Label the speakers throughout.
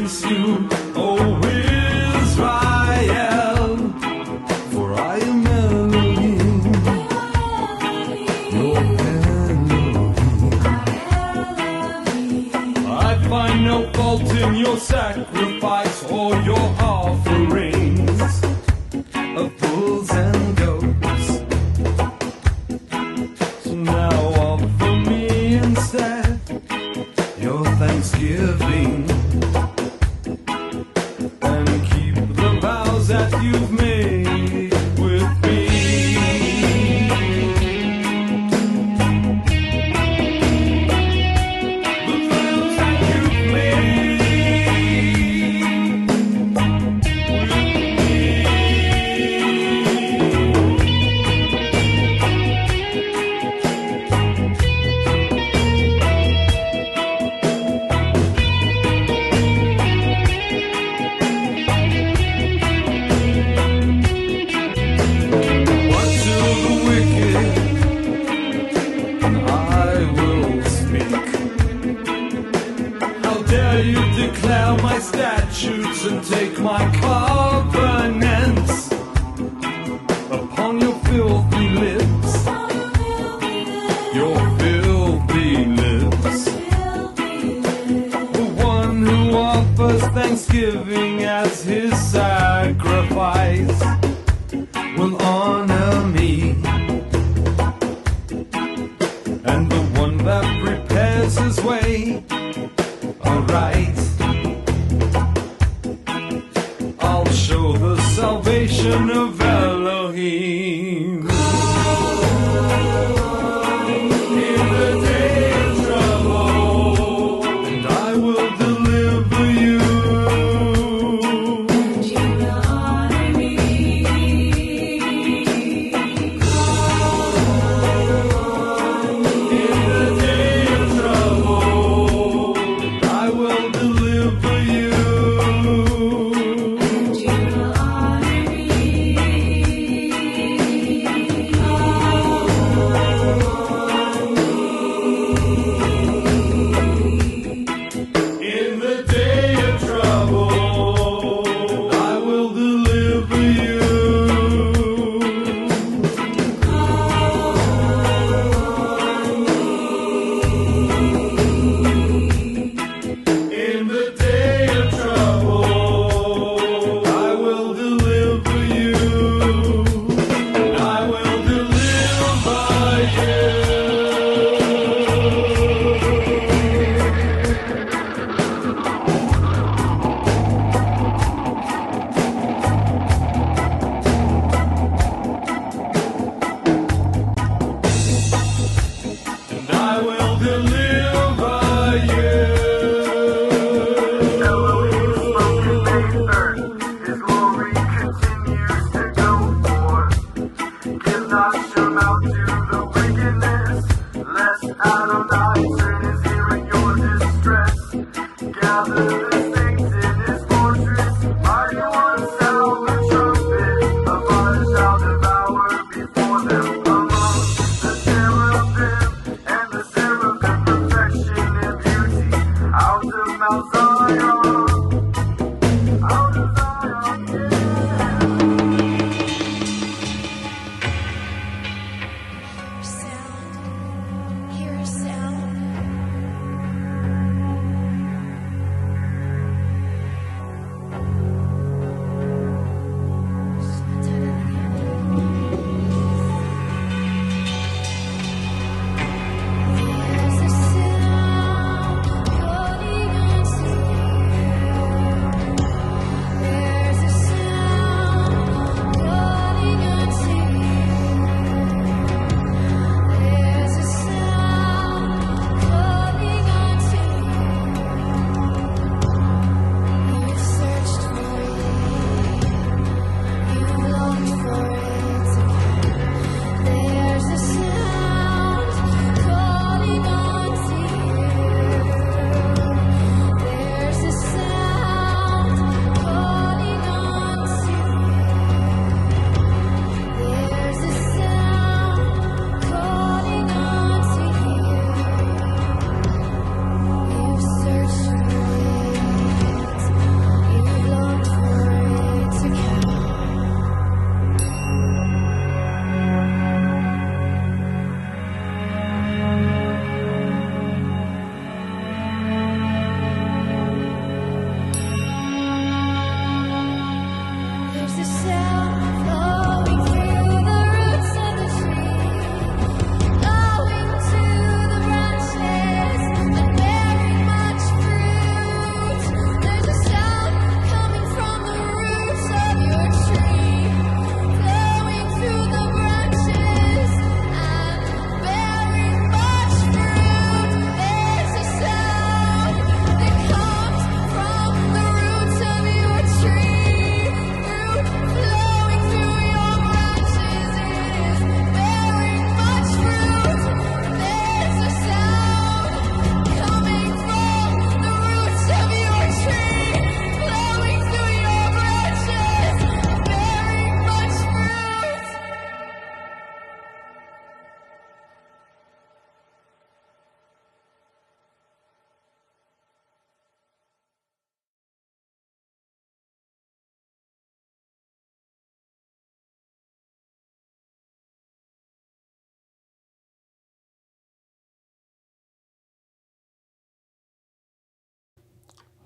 Speaker 1: praise you, O Israel, for I am Elohim, your Elohim. I find no fault in your sacrifice or your offerings of bulls and goats. So now offer me instead your thanksgiving, and keep the vows that you've made with me. The vows that you've made with declare my statutes and take my covenants upon your filthy lips, your filthy lips. The one who offers thanksgiving as his sacrifice will honor me, and the one that prepares his way alright, I'll show the salvation of Elohim. In the day of trouble, and I will deliver you. And you will honor me. In the day of trouble, I will deliver you. And you will honor me. In the day of trouble, I will deliver you. In the day of trouble, I will deliver you. I will deliver you. And I will deliver you.
Speaker 2: Elohim spoke and made earth. His glory continues to go forth. Give not your mouth to the wickedness, lest Adonai turn his ear in your distress. Gather the saints in his fortress. Mighty ones sound the trumpet. A fire shall devour before them. Among the cherubim and the seraphim, perfection and beauty. Out of Mount Zion. Out of Zion, yeah.
Speaker 3: Hear a sound.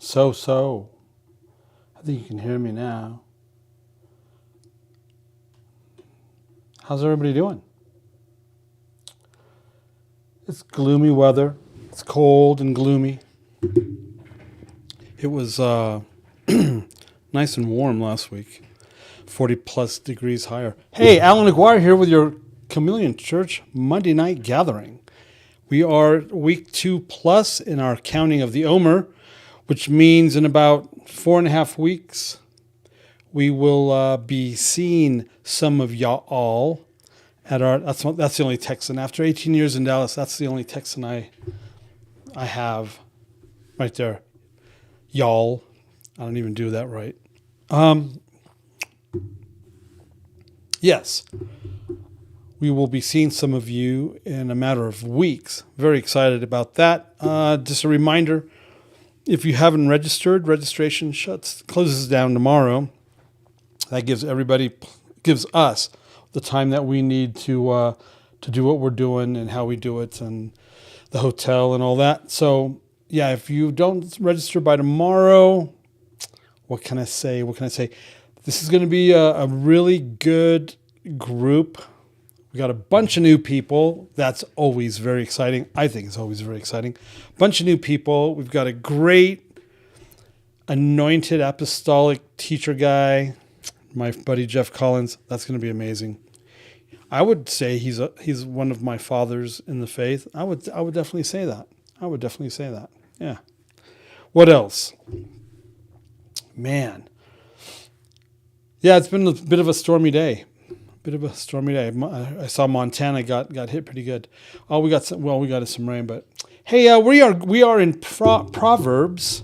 Speaker 3: So. I think you can hear me now. How's everybody doing? It's gloomy weather. It's cold and gloomy. It was nice and warm last week. 40 plus degrees higher. Hey, Alan McGuire here with your Chameleon Church Monday night gathering. We are week 2 plus in our counting of the Omer, which means in about 4.5 weeks, we will be seeing some of y'all at our. That's the only Texan. After 18 years in Dallas, that's the only Texan I have, right there. Y'all. I don't even do that right. Yes, we will be seeing some of you in a matter of weeks. Very excited about that. Just a reminder. If you haven't registered, registration closes down tomorrow. That gives us the time that we need to do what we're doing and how we do it and the hotel and all that. So yeah, if you don't register by tomorrow, what can I say? This is going to be a really good group. We got a bunch of new people. That's always very exciting. I think it's always very exciting. Bunch of new people. We've got a great anointed apostolic teacher guy, my buddy Jeff Collins. That's going to be amazing. I would say he's one of my fathers in the faith. I would definitely say that. Yeah. What else? Man. Yeah, it's been a bit of a stormy day. I saw Montana got hit pretty good. Oh, we got some rain, but hey, we are in Proverbs,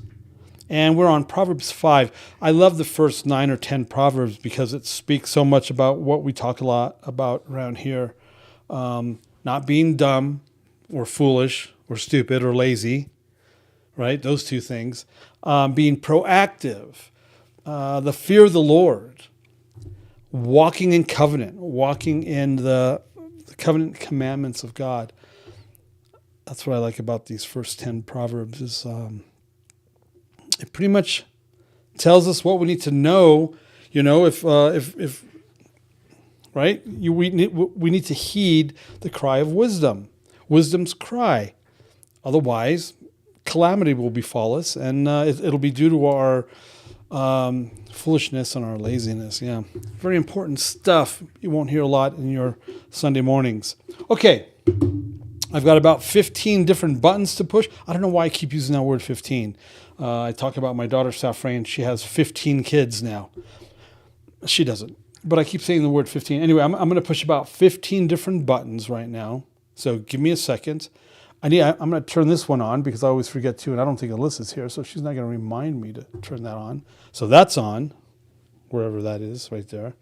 Speaker 3: and we're on Proverbs 5. I love the first 9 or 10 Proverbs because it speaks so much about what we talk a lot about around here, not being dumb or foolish or stupid or lazy, right? Those two things. Being proactive, the fear of the Lord. Walking in covenant, walking in the covenant commandments of God. That's what I like about these first 10 Proverbs is it pretty much tells us what we need to know. You know, if right, we need to heed the cry of wisdom, wisdom's cry. Otherwise, calamity will befall us, and it'll be due to our foolishness and our laziness. Yeah, very important stuff. You won't hear a lot in your Sunday mornings. Okay, I've got about 15 different buttons to push. I don't know why I keep using that word 15. I talk about my daughter Safrain. She has 15 kids now. She doesn't, but I keep saying the word 15. Anyway, I'm going to push about 15 different buttons right now. So give me a second. I'm going to turn this one on because I always forget to, and I don't think Alyssa's here, so she's not going to remind me to turn that on. So that's on, wherever that is, right there.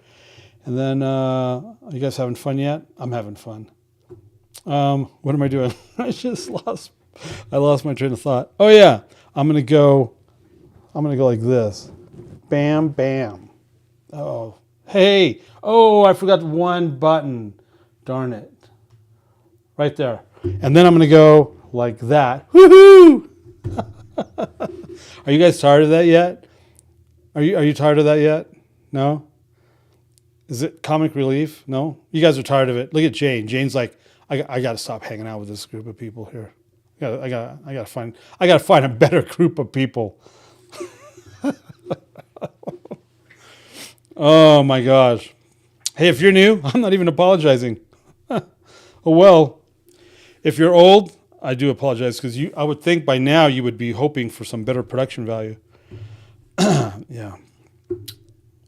Speaker 3: And then, are you guys having fun yet? I'm having fun. What am I doing? I lost my train of thought. Oh yeah, I'm going to go like this. Bam, bam. Oh, hey. Oh, I forgot one button. Darn it. Right there. And then I'm going to go like that. Woohoo! Are you guys tired of that yet? Are you tired of that yet? No? Is it comic relief? No? You guys are tired of it. Look at Jane. Jane's like, I got to stop hanging out with this group of people here. I got to find a better group of people. Oh my gosh. Hey, if you're new, I'm not even apologizing. Oh well. If you're old, I do apologize because I would think by now you would be hoping for some better production value. Yeah.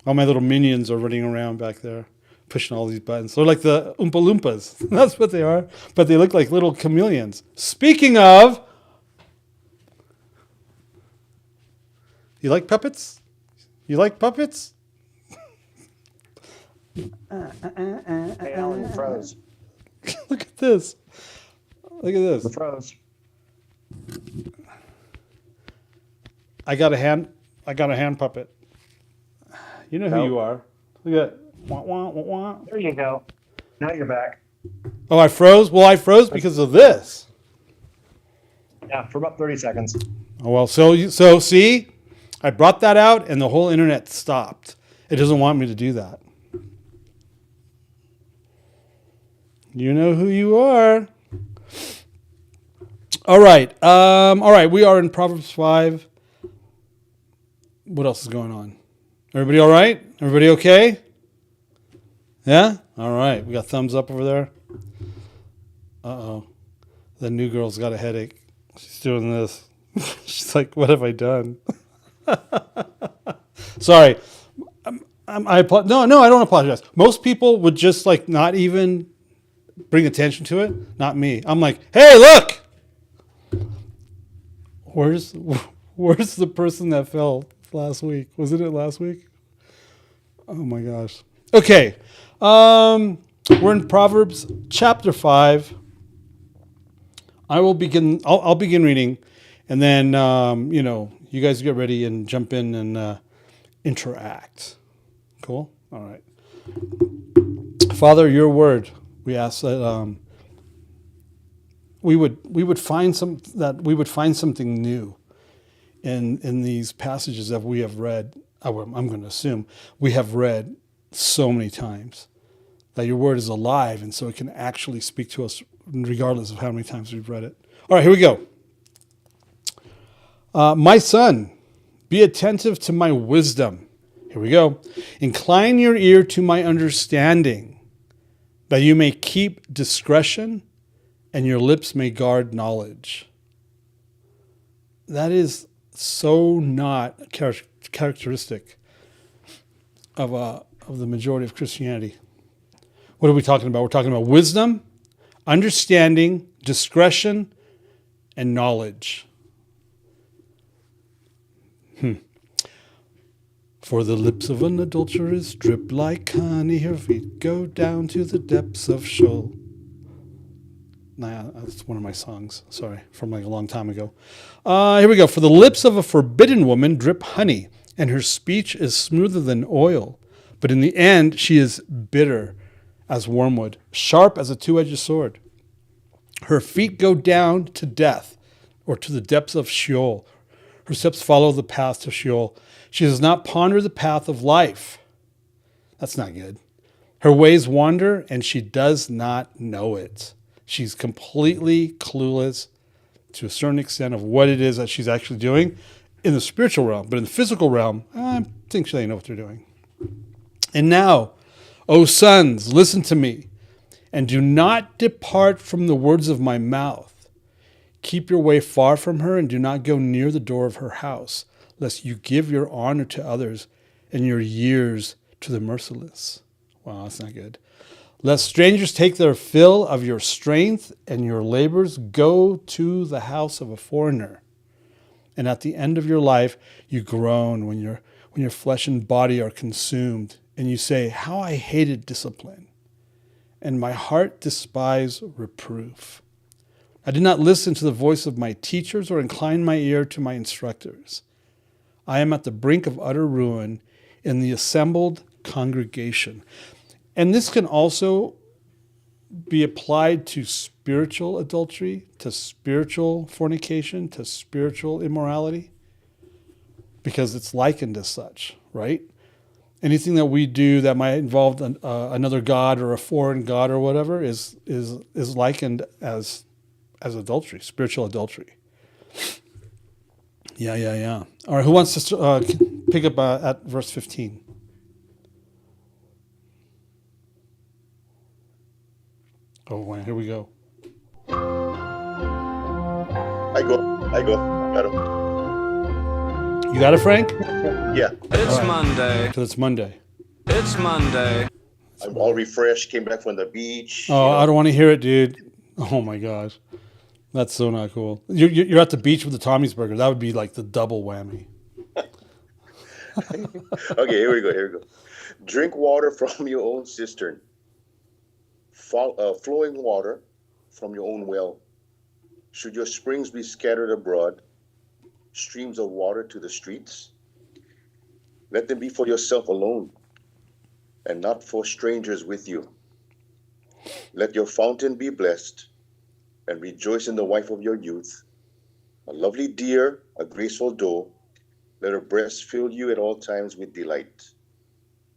Speaker 3: All my little minions are running around back there, pushing all these buttons. They're like the Oompa Loompas. That's what they are. But they look like little chameleons. Speaking of, you like puppets? You like puppets?
Speaker 4: Hey, Alan, you froze.
Speaker 3: Look at this. Look at this.
Speaker 4: You froze.
Speaker 3: I got a hand puppet. You know who you are. Look at that. Wah, wah, wah, wah.
Speaker 4: There you go. Now you're back.
Speaker 3: Oh, I froze? Well, I froze because of this.
Speaker 4: Yeah, for about 30 seconds.
Speaker 3: Oh, well, so see, I brought that out and the whole internet stopped. It doesn't want me to do that. You know who you are. All right. All right. We are in Proverbs 5. What else is going on? Everybody all right? Everybody okay? Yeah? All right. We got thumbs up over there. Uh-oh. The new girl's got a headache. She's doing this. She's like, what have I done? Sorry. No, I don't apologize. Most people would just like not even bring attention to it. Not me. I'm like, hey, look! Where's the person that fell last week? Wasn't it last week? Oh my gosh. Okay. We're in Proverbs chapter 5. I'll begin reading, and then you guys get ready and jump in and interact. Cool? All right. Father, your word, we ask that we would find something new in these passages that we have read. I'm going to assume we have read so many times, that your word is alive, and so it can actually speak to us regardless of how many times we've read it. All right, here we go. My son, be attentive to my wisdom. Here we go. Incline your ear to my understanding, that you may keep discretion and your lips may guard knowledge. That is so not characteristic of the majority of Christianity. What are we talking about? We're talking about wisdom, understanding, discretion, and knowledge. For the lips of an adulteress drip like honey, her feet go down to the depths of Sheol. Nah, that's one of my songs, sorry, from like a long time ago. Here we go. For the lips of a forbidden woman drip honey, and her speech is smoother than oil. But in the end, she is bitter as wormwood, sharp as a two-edged sword. Her feet go down to death, or to the depths of Sheol. Her steps follow the path to Sheol. She does not ponder the path of life. That's not good. Her ways wander, and she does not know it. She's completely clueless to a certain extent of what it is that she's actually doing in the spiritual realm. But in the physical realm, I think they know what they're doing. And now, O sons, listen to me, and do not depart from the words of my mouth. Keep your way far from her, and do not go near the door of her house, lest you give your honor to others and your years to the merciless. Wow, that's not good. Lest strangers take their fill of your strength, and your labors go to the house of a foreigner. And at the end of your life, you groan when your flesh and body are consumed, and you say, how I hated discipline, and my heart despised reproof. I did not listen to the voice of my teachers or incline my ear to my instructors. I am at the brink of utter ruin in the assembled congregation. And this can also be applied to spiritual adultery, to spiritual fornication, to spiritual immorality, because it's likened as such, right? Anything that we do that might involve another god or a foreign god or whatever is likened as adultery, spiritual adultery. Yeah. All right, who wants to pick up at verse 15? Oh, wow, here we go.
Speaker 5: I go. Got him.
Speaker 3: You got it, Frank?
Speaker 5: Yeah.
Speaker 1: It's Monday.
Speaker 3: Because it's Monday.
Speaker 1: It's Monday.
Speaker 5: I'm all refreshed. Came back from the beach.
Speaker 3: Oh, I don't want to hear it, dude. Oh, my gosh. That's so not cool. You're at the beach with the Tommy's Burger. That would be like the double whammy.
Speaker 5: Okay, here we go. Drink water from your own cistern. Flowing water from your own well. Should your springs be scattered abroad, streams of water to the streets? Let them be for yourself alone, and not for strangers with you. Let your fountain be blessed, and rejoice in the wife of your youth. A lovely deer, a graceful doe, let her breast fill you at all times with delight.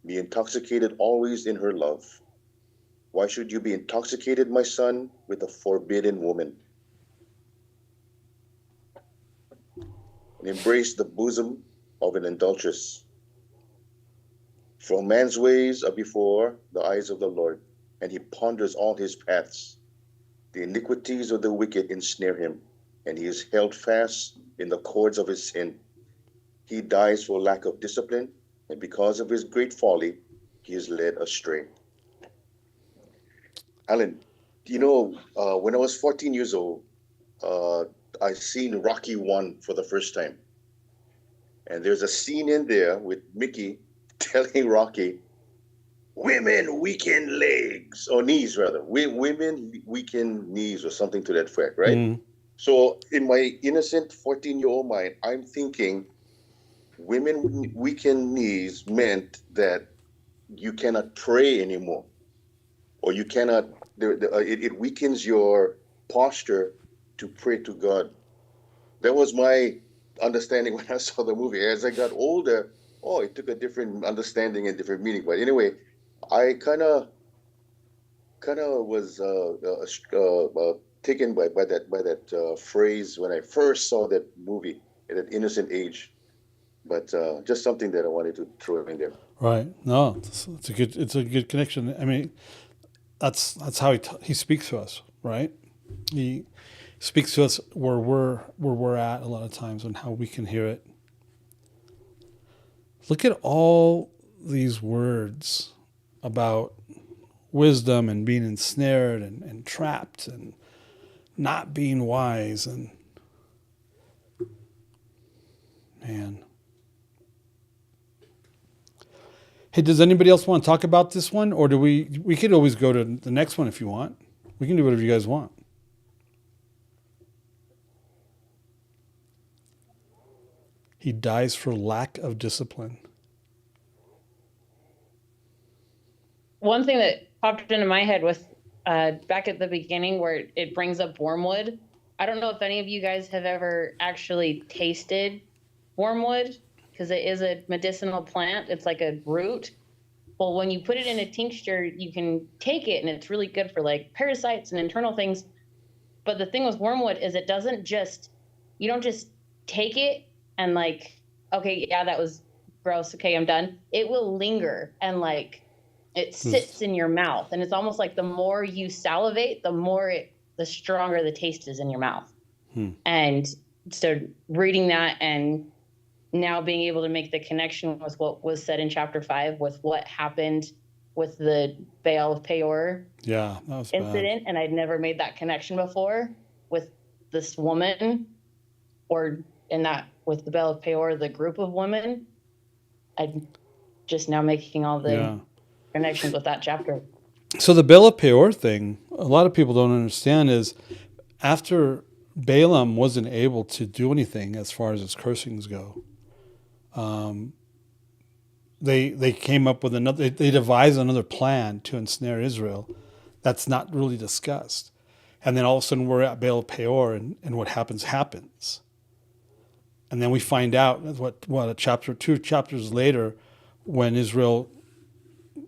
Speaker 5: Be intoxicated always in her love. Why should you be intoxicated, my son, with a forbidden woman? And embrace the bosom of an adulteress. For man's ways are before the eyes of the Lord, and he ponders all his paths. The iniquities of the wicked ensnare him, and he is held fast in the cords of his sin. He dies for lack of discipline, and because of his great folly, he is led astray. Alan, when I was 14 years old, I seen Rocky 1 for the first time. And there's a scene in there with Mickey telling Rocky, women weaken legs, or knees rather. Women weaken knees or something to that effect, right?
Speaker 3: Mm.
Speaker 5: So in my innocent 14-year-old mind, I'm thinking women weaken knees meant that you cannot pray anymore, or you cannot, it weakens your posture to pray to God. That was my understanding when I saw the movie. As I got older, it took a different understanding and different meaning. But anyway, I kind of was taken by that phrase when I first saw that movie at an innocent age. But just something that I wanted to throw in there.
Speaker 3: Right. No, it's a good connection. I mean, that's how he speaks to us, right? He speaks to us where we're at a lot of times and how we can hear it. Look at all these words about wisdom and being ensnared and trapped and not being wise, and man. Hey, does anybody else want to talk about this one, or do we could always go to the next one if you want. We can do whatever you guys want. He dies for lack of discipline.
Speaker 6: One thing that popped into my head was back at the beginning where it brings up wormwood. I don't know if any of you guys have ever actually tasted wormwood, because it is a medicinal plant. It's like a root. Well, when you put it in a tincture, you can take it, and it's really good for like parasites and internal things. But the thing with wormwood is you don't just take it and like, okay, yeah, that was gross. Okay, I'm done. It will linger and like it sits in your mouth. And it's almost like the more you salivate, the stronger the taste is in your mouth. And so reading that and now being able to make the connection with what was said in chapter 5 with what happened with the Baal of Peor incident. Bad. And I'd never made that connection before with this woman with the Baal of Peor, the group of women. I'm just now making all the connections with that chapter.
Speaker 3: So the Baal of Peor thing, a lot of people don't understand, is after Balaam wasn't able to do anything as far as his cursings go, they came up with they devised another plan to ensnare Israel that's not really discussed. And then all of a sudden we're at Baal of Peor, and what happens. And then we find out two chapters later, when Israel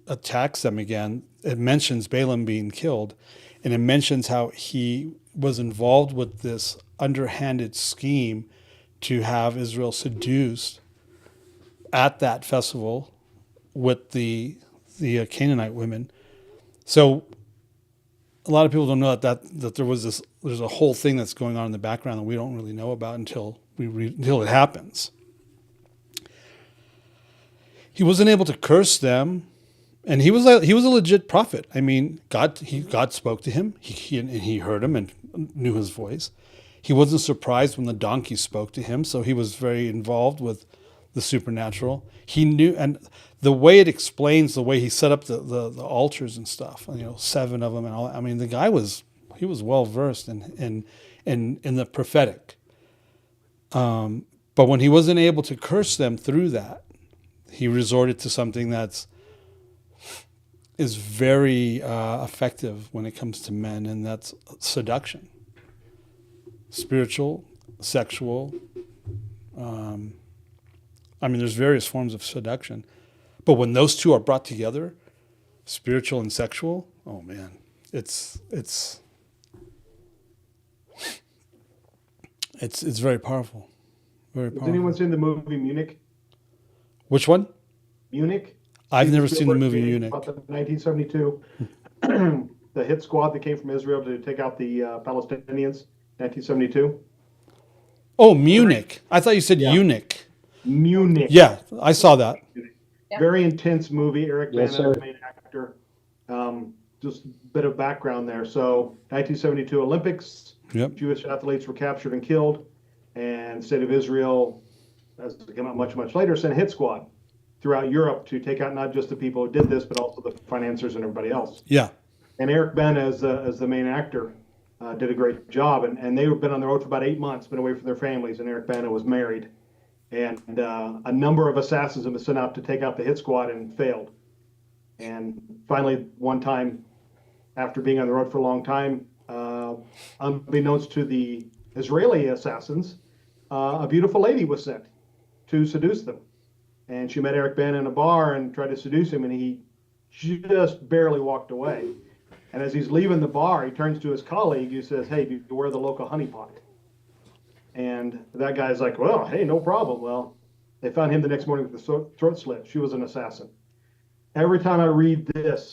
Speaker 3: attacks them again, it mentions Balaam being killed, and it mentions how he was involved with this underhanded scheme to have Israel seduced at that festival with the Canaanite women. So a lot of people don't know that there's a whole thing that's going on in the background that we don't really know about until it happens. He wasn't able to curse them, and he was a legit prophet. I mean, God spoke to him. He heard him and knew his voice. He wasn't surprised when the donkey spoke to him, so he was very involved with the supernatural. He knew, and the way it explains the way he set up the altars and stuff, 7 of them and all. I mean, the guy was well versed in the prophetic. But when he wasn't able to curse them through that, he resorted to something is very effective when it comes to men, and that's seduction. Spiritual sexual. I mean, there's various forms of seduction, but when those two are brought together, spiritual and sexual, oh man, it's very powerful. Very
Speaker 7: Has
Speaker 3: powerful.
Speaker 7: anyone seen the movie Munich?
Speaker 3: Which one?
Speaker 7: Munich?
Speaker 3: I've never seen the
Speaker 7: Spielberg
Speaker 3: movie
Speaker 7: made
Speaker 3: Munich.
Speaker 7: About the 1972, the hit squad that came from Israel to take out the Palestinians, 1972.
Speaker 3: Oh, Munich. I thought you said
Speaker 7: Yeah.
Speaker 3: eunuch.
Speaker 7: Munich.
Speaker 3: Yeah, I saw that.
Speaker 6: Yeah.
Speaker 7: Very intense movie. Eric
Speaker 4: Yes,
Speaker 7: Bana,
Speaker 4: sir.
Speaker 7: the main actor. Just a bit of background there. So, 1972 Olympics,
Speaker 3: Yep.
Speaker 7: Jewish athletes were captured and killed, and the state of Israel, as it came out much, much later, sent a hit squad throughout Europe to take out not just the people who did this, but also the financiers and everybody else.
Speaker 3: Yeah.
Speaker 7: And Eric Bana, as the main actor, did a great job. And they've been on the road for about 8 months, been away from their families, and Eric Bana was married. And a number of assassins have been sent out to take out the hit squad and failed. And finally, one time, after being on the road for a long time, unbeknownst to the Israeli assassins, a beautiful lady was sent to seduce them. And she met Eric Bana in a bar and tried to seduce him, and he just barely walked away. And as he's leaving the bar, he turns to his colleague who says, "Hey, do you wear the local honeypot?" And that guy's like, "Well, hey, no problem." Well, they found him the next morning with the throat slit. She was an assassin. Every time I read this,